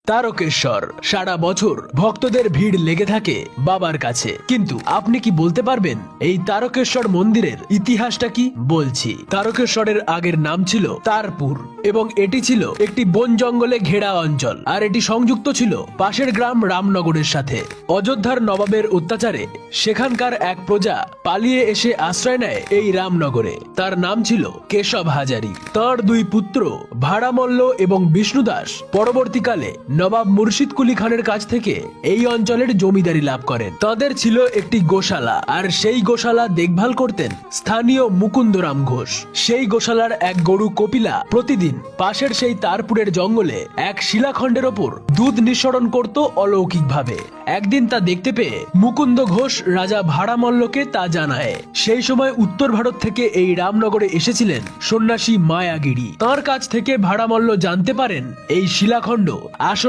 তারকেশ্বর। সারা বছর ভক্তদের ভিড় লেগে থাকে বাবার কাছে। কিন্তু আপনি কি বলতে পারবেন এই তারকেশ্বর মন্দিরের ইতিহাসটা কি? বলছি। তারকেশ্বরের আগের নাম ছিল তারপুর এবং এটি ছিল একটি বন জঙ্গলে ঘেরা অঞ্চল, আর এটি সংযুক্ত ছিল পাশের গ্রাম রামনগরের সাথে। অযোধ্যার নবাবের অত্যাচারে সেখানকার এক প্রজা পালিয়ে এসে আশ্রয় নেয় এই রামনগরে। তার নাম ছিল কেশব হাজারি। তার দুই পুত্র ভাড়ামল্ল এবং বিষ্ণুদাস পরবর্তীকালে নবাব মুর্শিদ কুলি খানের কাছ থেকে এই অঞ্চলের জমিদারি লাভ করেন। তাদের ছিল একটি গোশালা, আর সেই গোশালা দেখভাল করতেন স্থানীয় মুকুন্দরাম ঘোষ। সেই গোশালার এক গরু কপিলা প্রতিদিন পাশের সেই তারপুরের জঙ্গলে এক শিলাখণ্ডের ওপর দুধ নিঃসরণ করত অলৌকিকভাবে। একদিন তা দেখতে পেয়ে মুকুন্দ ঘোষ রাজা ভাড়ামল্লকে তা জানায়। সেই সময় উত্তর ভারত থেকে এই রামনগরে এসেছিলেন সন্ন্যাসী মায়াগিরি। তার কাছ থেকে ভাড়ামল্ল জানতে পারেন এই শিলাখণ্ড আসলে